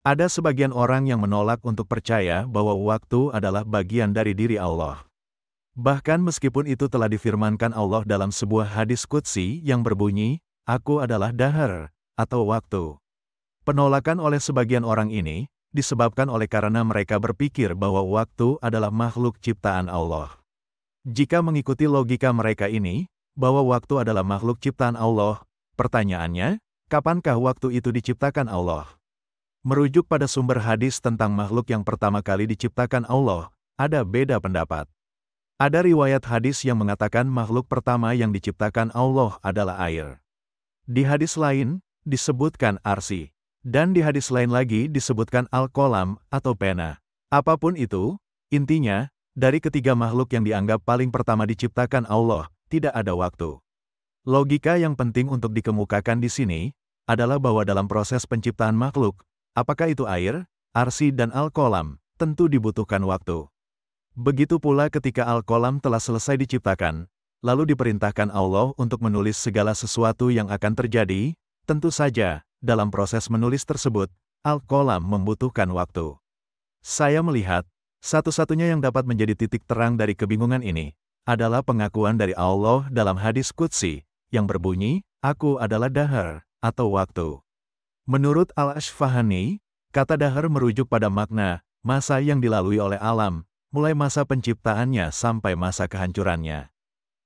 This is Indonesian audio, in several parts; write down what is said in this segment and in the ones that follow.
Ada sebagian orang yang menolak untuk percaya bahwa waktu adalah bagian dari diri Allah. Bahkan meskipun itu telah difirmankan Allah dalam sebuah hadis qudsi yang berbunyi, "Aku adalah dahar," atau waktu. Penolakan oleh sebagian orang ini disebabkan oleh karena mereka berpikir bahwa waktu adalah makhluk ciptaan Allah. Jika mengikuti logika mereka ini, bahwa waktu adalah makhluk ciptaan Allah, pertanyaannya, kapankah waktu itu diciptakan Allah? Merujuk pada sumber hadis tentang makhluk yang pertama kali diciptakan Allah, ada beda pendapat. Ada riwayat hadis yang mengatakan makhluk pertama yang diciptakan Allah adalah air. Di hadis lain, disebutkan arsy. Dan di hadis lain lagi disebutkan al-qalam atau pena. Apapun itu, intinya, dari ketiga makhluk yang dianggap paling pertama diciptakan Allah, tidak ada waktu. Logika yang penting untuk dikemukakan di sini, adalah bahwa dalam proses penciptaan makhluk, apakah itu air, arsy dan al-qalam, tentu dibutuhkan waktu. Begitu pula ketika al-qalam telah selesai diciptakan, lalu diperintahkan Allah untuk menulis segala sesuatu yang akan terjadi, tentu saja, dalam proses menulis tersebut, al-qalam membutuhkan waktu. Saya melihat, satu-satunya yang dapat menjadi titik terang dari kebingungan ini, adalah pengakuan dari Allah dalam hadis qudsi, yang berbunyi, "Aku adalah dahar," atau waktu. Menurut Al-Ashfahani, kata dahar merujuk pada makna, masa yang dilalui oleh alam, mulai masa penciptaannya sampai masa kehancurannya.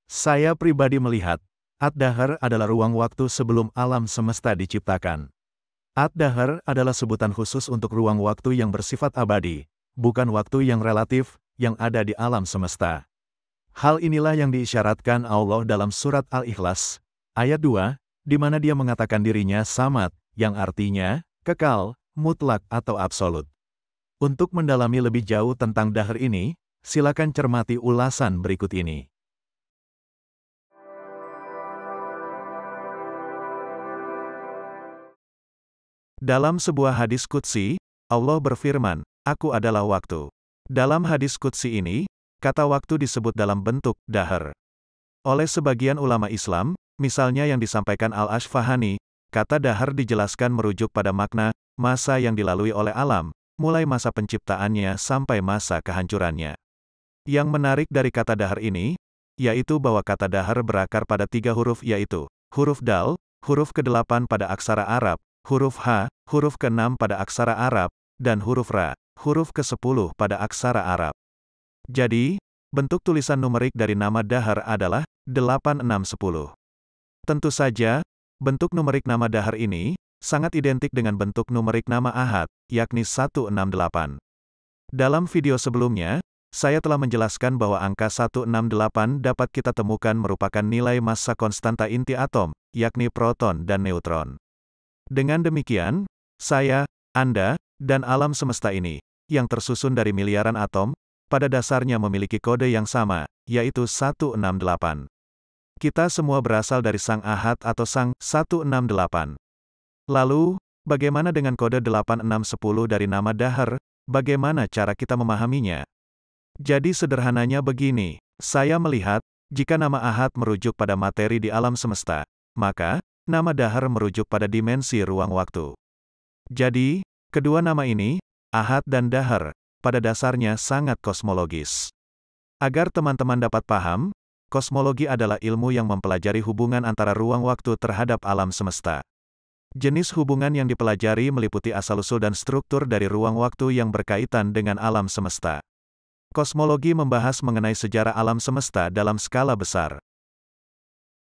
Saya pribadi melihat, ad-dahar adalah ruang waktu sebelum alam semesta diciptakan. Ad-dahar adalah sebutan khusus untuk ruang waktu yang bersifat abadi, bukan waktu yang relatif, yang ada di alam semesta. Hal inilah yang diisyaratkan Allah dalam surat Al-Ikhlas, ayat 2, di mana Dia mengatakan dirinya samad, yang artinya, kekal, mutlak atau absolut. Untuk mendalami lebih jauh tentang dahar ini, silakan cermati ulasan berikut ini. Dalam sebuah hadis qudsi, Allah berfirman, "Aku adalah waktu." Dalam hadis qudsi ini, kata waktu disebut dalam bentuk dahar. Oleh sebagian ulama Islam, misalnya yang disampaikan Al-Ashfahani, kata dahar dijelaskan merujuk pada makna, masa yang dilalui oleh alam, mulai masa penciptaannya sampai masa kehancurannya. Yang menarik dari kata dahar ini, yaitu bahwa kata dahar berakar pada 3 huruf yaitu, huruf dal, huruf ke-8 pada aksara Arab, huruf H, huruf ke-6 pada aksara Arab, dan huruf Ra, huruf ke-10 pada aksara Arab. Jadi, bentuk tulisan numerik dari nama dahar adalah 8610. Tentu saja, bentuk numerik nama dahar ini sangat identik dengan bentuk numerik nama ahad, yakni 168. Dalam video sebelumnya, saya telah menjelaskan bahwa angka 168 dapat kita temukan merupakan nilai massa konstanta inti atom, yakni proton dan neutron. Dengan demikian, saya, Anda, dan alam semesta ini, yang tersusun dari miliaran atom, pada dasarnya memiliki kode yang sama, yaitu 168. Kita semua berasal dari sang ahad atau sang 168. Lalu, bagaimana dengan kode 8610 dari nama dahar? Bagaimana cara kita memahaminya? Jadi sederhananya begini, saya melihat, jika nama ahad merujuk pada materi di alam semesta, maka, nama dahar merujuk pada dimensi ruang waktu. Jadi, kedua nama ini, ahad dan dahar, pada dasarnya sangat kosmologis. Agar teman-teman dapat paham, kosmologi adalah ilmu yang mempelajari hubungan antara ruang waktu terhadap alam semesta. Jenis hubungan yang dipelajari meliputi asal-usul dan struktur dari ruang waktu yang berkaitan dengan alam semesta. Kosmologi membahas mengenai sejarah alam semesta dalam skala besar.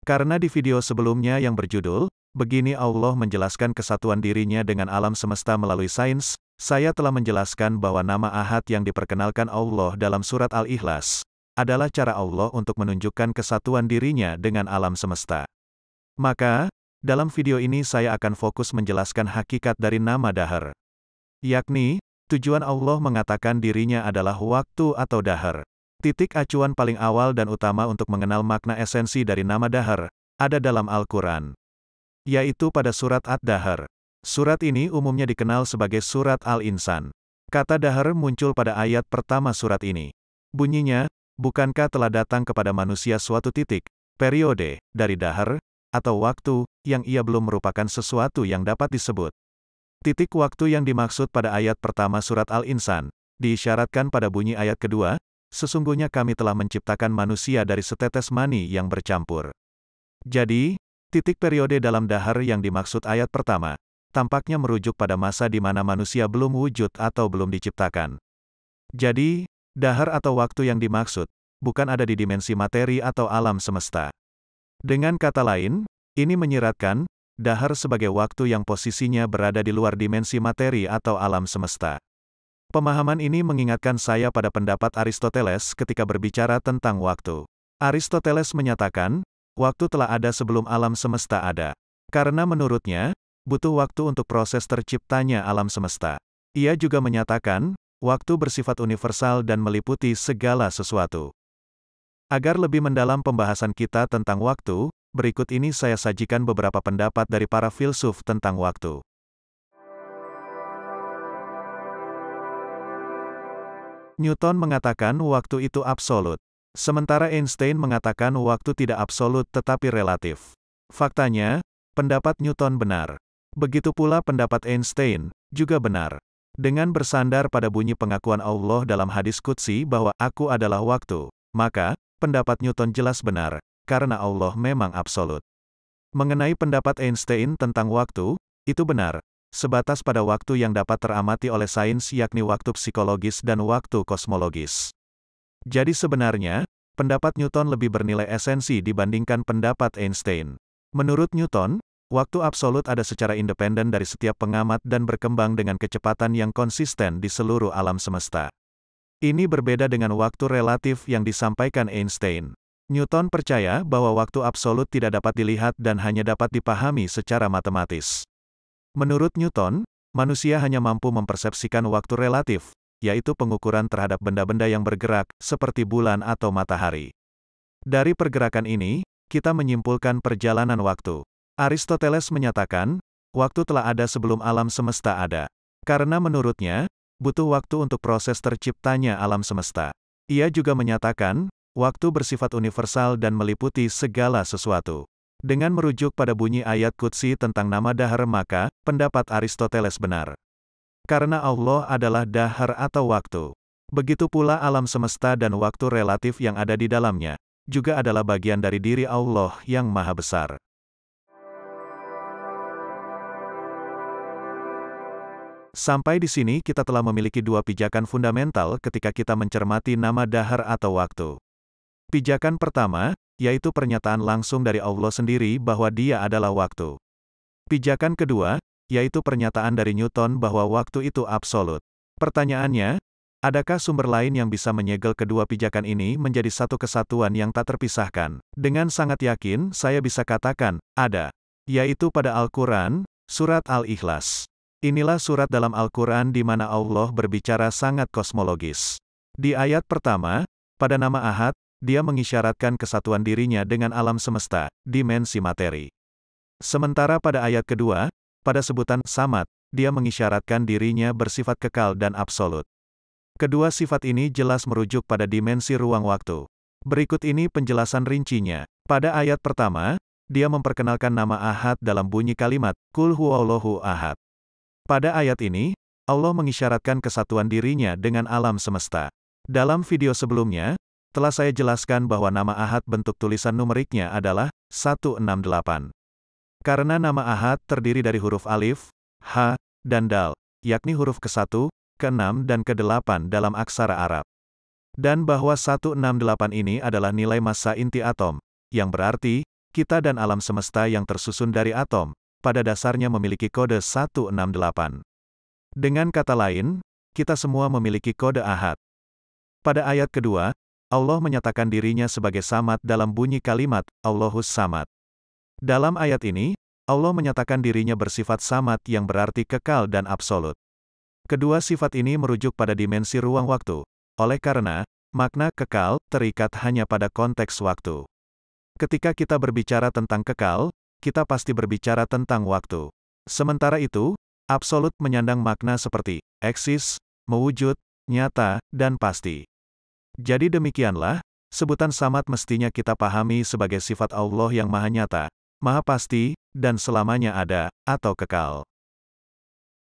Karena di video sebelumnya yang berjudul, "Begini Allah menjelaskan kesatuan dirinya dengan alam semesta melalui sains," saya telah menjelaskan bahwa nama ahad yang diperkenalkan Allah dalam surat Al-Ikhlas, adalah cara Allah untuk menunjukkan kesatuan dirinya dengan alam semesta. Maka, dalam video ini saya akan fokus menjelaskan hakikat dari nama dahar. Yakni, tujuan Allah mengatakan dirinya adalah waktu atau dahar. Titik acuan paling awal dan utama untuk mengenal makna esensi dari nama dahar, ada dalam Al-Quran. Yaitu pada surat Ad-Dahar. Surat ini umumnya dikenal sebagai surat Al-Insan. Kata dahar muncul pada ayat pertama surat ini. Bunyinya, bukankah telah datang kepada manusia suatu titik, periode, dari dahar, atau waktu, yang ia belum merupakan sesuatu yang dapat disebut. Titik waktu yang dimaksud pada ayat pertama surat Al-Insan, diisyaratkan pada bunyi ayat kedua, sesungguhnya kami telah menciptakan manusia dari setetes mani yang bercampur. Jadi, titik periode dalam dahar yang dimaksud ayat pertama, tampaknya merujuk pada masa di mana manusia belum wujud atau belum diciptakan. Jadi, dahar atau waktu yang dimaksud, bukan ada di dimensi materi atau alam semesta. Dengan kata lain, ini menyiratkan, dahar sebagai waktu yang posisinya berada di luar dimensi materi atau alam semesta. Pemahaman ini mengingatkan saya pada pendapat Aristoteles ketika berbicara tentang waktu. Aristoteles menyatakan, waktu telah ada sebelum alam semesta ada. Karena menurutnya, butuh waktu untuk proses terciptanya alam semesta. Ia juga menyatakan, waktu bersifat universal dan meliputi segala sesuatu. Agar lebih mendalam pembahasan kita tentang waktu, berikut ini saya sajikan beberapa pendapat dari para filsuf tentang waktu. Newton mengatakan waktu itu absolut. Sementara Einstein mengatakan waktu tidak absolut tetapi relatif. Faktanya, pendapat Newton benar. Begitu pula pendapat Einstein, juga benar. Dengan bersandar pada bunyi pengakuan Allah dalam hadis qudsi bahwa aku adalah waktu, maka, pendapat Newton jelas benar, karena Allah memang absolut. Mengenai pendapat Einstein tentang waktu, itu benar, sebatas pada waktu yang dapat teramati oleh sains yakni waktu psikologis dan waktu kosmologis. Jadi sebenarnya, pendapat Newton lebih bernilai esensi dibandingkan pendapat Einstein. Menurut Newton, waktu absolut ada secara independen dari setiap pengamat dan berkembang dengan kecepatan yang konsisten di seluruh alam semesta. Ini berbeda dengan waktu relatif yang disampaikan Einstein. Newton percaya bahwa waktu absolut tidak dapat dilihat dan hanya dapat dipahami secara matematis. Menurut Newton, manusia hanya mampu mempersepsikan waktu relatif, yaitu pengukuran terhadap benda-benda yang bergerak, seperti bulan atau matahari. Dari pergerakan ini, kita menyimpulkan perjalanan waktu. Aristoteles menyatakan, waktu telah ada sebelum alam semesta ada. Karena menurutnya, butuh waktu untuk proses terciptanya alam semesta. Ia juga menyatakan, waktu bersifat universal dan meliputi segala sesuatu. Dengan merujuk pada bunyi ayat qudsi tentang nama dahar maka, pendapat Aristoteles benar. Karena Allah adalah dahar atau waktu. Begitu pula alam semesta dan waktu relatif yang ada di dalamnya, juga adalah bagian dari diri Allah yang Maha Besar. Sampai di sini kita telah memiliki dua pijakan fundamental ketika kita mencermati nama dahar atau waktu. Pijakan pertama, yaitu pernyataan langsung dari Allah sendiri bahwa Dia adalah waktu. Pijakan kedua, yaitu pernyataan dari Newton bahwa waktu itu absolut. Pertanyaannya, adakah sumber lain yang bisa menyegel kedua pijakan ini menjadi satu kesatuan yang tak terpisahkan? Dengan sangat yakin, saya bisa katakan, ada. Yaitu pada Al-Quran, surat Al-Ikhlas. Inilah surat dalam Al-Quran di mana Allah berbicara sangat kosmologis. Di ayat pertama, pada nama Ahad, Dia mengisyaratkan kesatuan dirinya dengan alam semesta, dimensi materi. Sementara pada ayat kedua, pada sebutan Samad, Dia mengisyaratkan dirinya bersifat kekal dan absolut. Kedua sifat ini jelas merujuk pada dimensi ruang waktu. Berikut ini penjelasan rincinya. Pada ayat pertama, Dia memperkenalkan nama Ahad dalam bunyi kalimat, Qul huwallahu ahad. Pada ayat ini, Allah mengisyaratkan kesatuan dirinya dengan alam semesta. Dalam video sebelumnya, telah saya jelaskan bahwa nama Ahad bentuk tulisan numeriknya adalah 168. Karena nama Ahad terdiri dari huruf alif, ha, dan dal, yakni huruf ke-1, ke-6 dan ke-8 dalam aksara Arab. Dan bahwa 168 ini adalah nilai massa inti atom, yang berarti, kita dan alam semesta yang tersusun dari atom, pada dasarnya memiliki kode 168. Dengan kata lain, kita semua memiliki kode Ahad. Pada ayat kedua, Allah menyatakan dirinya sebagai Samad dalam bunyi kalimat, Allahus Samad. Dalam ayat ini, Allah menyatakan dirinya bersifat Samad yang berarti kekal dan absolut. Kedua sifat ini merujuk pada dimensi ruang waktu. Oleh karena, makna kekal terikat hanya pada konteks waktu. Ketika kita berbicara tentang kekal, kita pasti berbicara tentang waktu. Sementara itu, absolut menyandang makna seperti eksis, mewujud, nyata, dan pasti. Jadi demikianlah, sebutan Samad mestinya kita pahami sebagai sifat Allah yang maha nyata, maha pasti, dan selamanya ada, atau kekal.